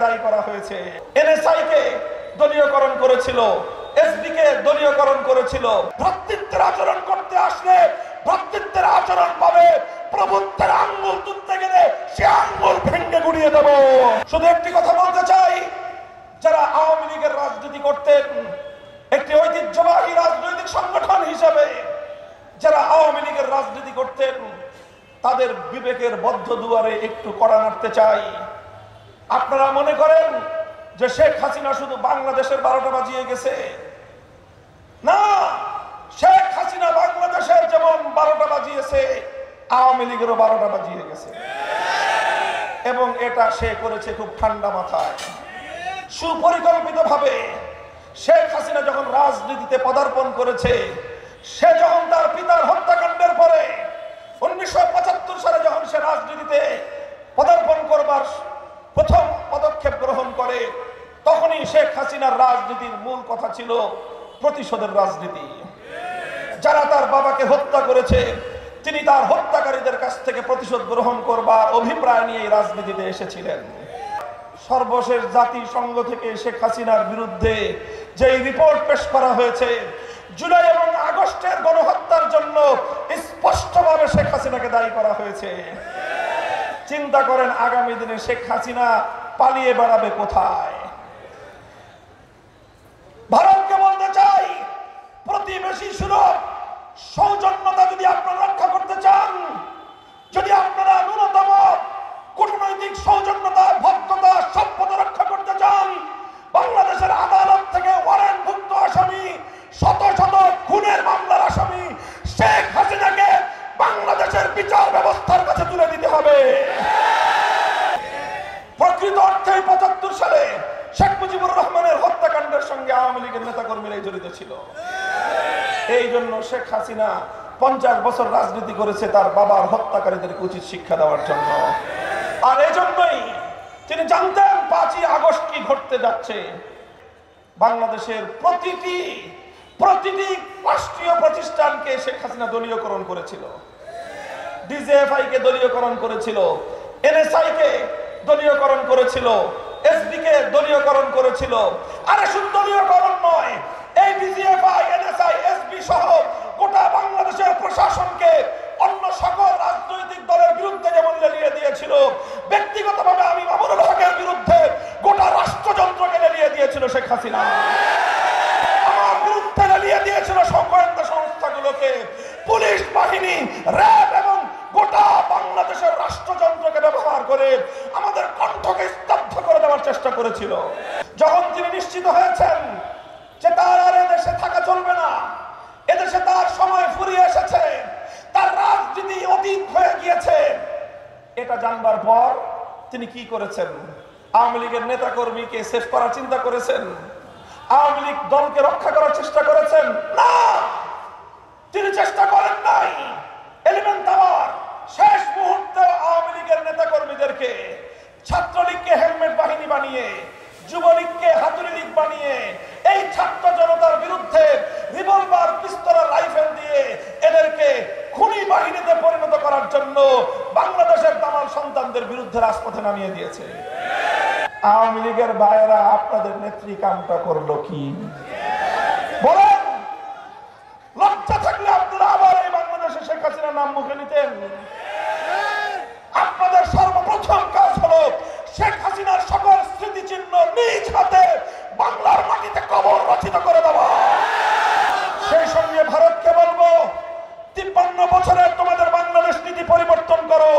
দায়ী করা হয়েছে। এনএসআই কে দলীয়করণ করেছিল, এসবি কে দলীয়করণ করেছিল। ভ্রাতৃত্বের আচরণ করতে আসলে ভ্রাতৃত্বের আচরণ পাবে, প্রভুত্বের আঙ্গুল তুলতে গেলে সে আঙ্গুল ভেঙে গুড়িয়ে দেব। শুধু একটি কথা বলতে চাই, যারা আওয়ামী লীগের রাজনীতি করতেন একটি ঐতিহ্যবাহী রাজনৈতিক সংগঠন হিসেবে, যারা আওয়ামী লীগের রাজনীতি করতেন তাদের বিবেকের বদ্ধ দুয়ারে একটু কড়া নাড়তে চাই। আপনারা মনে করেন যে শেখ হাসিনা শুধু বাংলাদেশের 12টা বাজিয়ে গেছে? না, শেখ হাসিনা বাংলাদেশের যেমন 12টা বাজিয়েছে, আওয়ামী লীগেরও 12টা বাজিয়ে গেছে। এবং এটা সে করেছে খুব ঠান্ডা মাথায়, সুপরিকল্পিত ভাবে। শেখ হাসিনা যখন রাজনীতিতে পদার্পণ করেছে, সে যখন তার পিতার হত্যাকাণ্ডের পরে 1975 সালে যখন সে রাজনীতিতে পদার্পণ করবার প্রথম পদক্ষেপ গ্রহণ করে, তখনই শেখ হাসিনার রাজনীতির মূল কথা ছিল প্রতিশোধের রাজনীতি। যারা তার বাবাকে হত্যা করেছে, তিনি তার হত্যাকারীদের কাছ থেকে প্রতিশোধ গ্রহণ করবার অভিপ্রায় নিয়ে এই রাজনীতিতে এসেছিলেন। সর্বশেষ জাতিসংঘ থেকে শেখ হাসিনার বিরুদ্ধে যে রিপোর্ট পেশ করা হয়েছে, জুলাই এবং আগস্টের গণহত্যার জন্য স্পষ্টভাবে শেখ হাসিনাকে দায়ী করা হয়েছে। চিন্তা করেন আগামী দিনে শেখ হাসিনা পালিয়ে বেড়াবে কোথায়? ভারতকে বলতে চাই, প্রতিবেশী সুলভ সৌজন্যতা যদি আপনারা রক্ষা করতে চান, যদি আপনারা ন্যূনতম কূটনৈতিক সৌজন্যতা, ভদ্রতা, সভ্যতা রক্ষা করতে চান, বাংলাদেশের আদালত থেকে ওয়ারেন্টভুক্ত আসামি, শত শত খুনের মামলার আসামি শেখ হাসিনাকে বাংলাদেশের বিচার ব্যবস্থার কাছে তুলে দিতে হবে। প্রকৃত অর্থে 75 সালে শেখ মুজিবুর রহমানের হত্যাকাণ্ডের সঙ্গে আওয়ামী লীগের নেতাকর্মীরাই জড়িত ছিল। এই জন্য শেখ হাসিনা 50 বছর রাজনীতি করেছে তার বাবার হত্যাকারীদেরকে উচিত শিক্ষা দেওয়ার জন্য। আর এই জন্যই তিনি জানতেন 5ই আগস্ট কি ঘটতে যাচ্ছে। বাংলাদেশের প্রতিটি রাষ্ট্রীয় প্রতিষ্ঠানকে শেখ হাসিনা দলীয়করণ করেছিল। ডিজিএফআই কে দলীয়করণ করেছিল, এনএসআই কে দলীয়করণ করেছিল, এসবি কে দলীয়করণ করেছিল। আরে শুধু দলীয়করণ নয়, এই ডিজিএফআই, এনএসআই, এসবি সহ গোটা বাংলাদেশের প্রশাসনকে অন্য সকল রাজনৈতিক দলের বিরুদ্ধে যেমন লেলিয়ে দিয়েছিল, ব্যক্তিগতভাবে আমি মামুনুল হকের বিরুদ্ধে গোটা রাষ্ট্রযন্ত্রকে লেলিয়ে দিয়েছিল শেখ হাসিনা। আমার বিরুদ্ধে লেলিয়ে দিয়েছিল গোয়েন্দা সংস্থাগুলোকে, পুলিশ বাহিনী, র্যাব এবং গোটা বাংলাদেশের রাষ্ট্রযন্ত্রকে ব্যবহার করে আমাদের কণ্ঠকে স্তব্ধ করে দেওয়ার চেষ্টা করেছিল। যখন তিনি নিশ্চিত হয়েছেন যে তার আর এদেশে থাকা চলবে না, এদেশে তার সময় ফুরিয়ে এসেছে, তার রাজনীতি অতীত হয়ে গিয়েছে, এটা জানবার পর তিনি কি করেছেন? আওয়ামী লীগের নেতা কর্মীকে সেভ করার চিন্তা করেছেন? আওয়ামী লীগ দলকে রক্ষা করার চেষ্টা করেছেন? না, তিনি চেষ্টা করেন নাই। এলিমেন্ট আওয়ার শেষ মুহূর্তে আওয়ামী লীগের নেতা কর্মীদেরকে, ছাত্রলীগকে হেলমেট বাহিনী বানিয়ে, যুবলীগকে হাতুড়ি লীগ বানিয়ে, এই ছাত্র জনতার বিরুদ্ধে রিভলভার, পিস্তল, রাইফেল দিয়ে এদেরকে খুনি বাহিনীতে পরিণত করার জন্য বাংলাদেশের দামাল সন্তানদের বিরুদ্ধে রাজপথে নামিয়ে দিয়েছে। আওয়ামী লীগের ভাইয়েরা, আপনাদের নেত্রী কামটা করলো কি বলেন? লজ্জা থাকলে আপনারা আবার এই বাংলাদেশে শেখ হাসিনার নাম মুখে নিতেন। আপনাদের সর্বপ্রথম কাজ হলো শেখ হাসিনার সকল স্মৃতিচিহ্ন নিজ হাতে বাংলার মাটিতে কবর রচিত করে দেওয়া। সেই সঙ্গে ভারতকে বলবো, 53 বছরের তোমাদের বাংলাদেশ নীতি পরিবর্তন করো।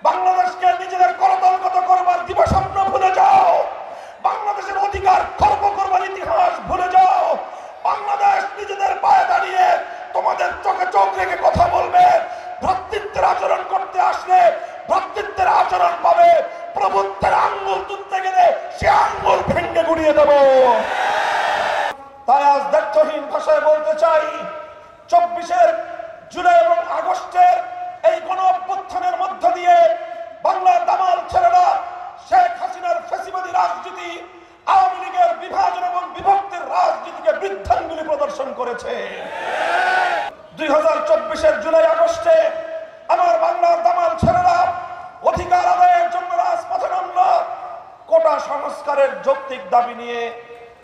বাংলাদেশকে নিজেদের করতলগত করবার দিবাস্বপ্ন ভুলে যাও। বাংলাদেশের অধিকার খর্ব করবার ইতিহাস ভুলে যাও। বাংলাদেশ নিজেদের পায়ে দাঁড়িয়ে তোমাদের চোখে চোখ রেখে কথা বলবে। ভ্রাতৃত্বের আচরণ করতে আসলে ভ্রাতৃত্বের আচরণ পাবে, প্রভুত্বের আঙ্গুল তুলতে গেলে সে আঙ্গুল ভেঙে গুড়িয়ে দেব। তাই আজ দায়িত্বহীন ভাষায় বলতে চাই, 24 জুলাই এবং আগস্টের এই গণ অভ্যুত্থানের মধ্য দিয়ে বাংলার দামাল ছেলেরা শেখ হাসিনার ফ্যাসিবাদী রাজনীতি, আওয়ামী লীগের বিভাজন এবং বিভক্তির রাজনীতিকে বৃদ্ধাঙ্গুলি প্রদর্শন করেছে। 2024 জুলাই আগস্টে আমার বাংলার দামাল ছেলেরা অধিকার আদায়ের জন্য রাজপথে নামল। কোটা সংস্কারের যৌক্তিক দাবি নিয়ে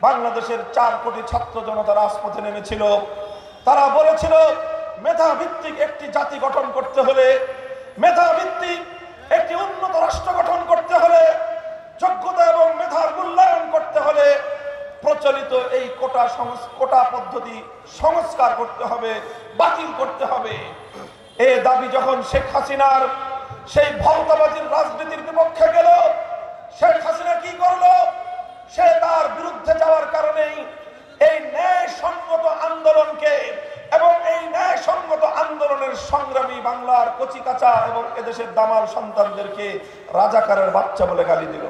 বাংলাদেশের 4 কোটি ছাত্র জনতা রাজপথে নেমেছিল। তারা বলেছিল মেধাভিত্তিক একটি জাতি গঠন করতে হলে, মেধাভিত্তিক একটি উন্নত রাষ্ট্র গঠন করতে হলে, যোগ্যতা এবং মেধার মূল্যায়ন করতে হলে প্রচলিত এই কোটা পদ্ধতি সংস্কার করতে হবে, বাতিল করতে হবে। এই দাবি যখন শেখ হাসিনার সেই ভাওতাবাজির রাজনীতির বিপক্ষে গেল, শেখ হাসিনা কি করলো? সে তার বিরুদ্ধে যাওয়ার কারণেই এই ন্যায়সঙ্গত আন্দোলনকে এবং এই ন্যায়সঙ্গত আন্দোলনের সংগ্রামী বাংলার কচিকাঁচা এবং এদেশের দামাল সন্তানদেরকে রাজাকারের বাচ্চা বলে গালি দিল।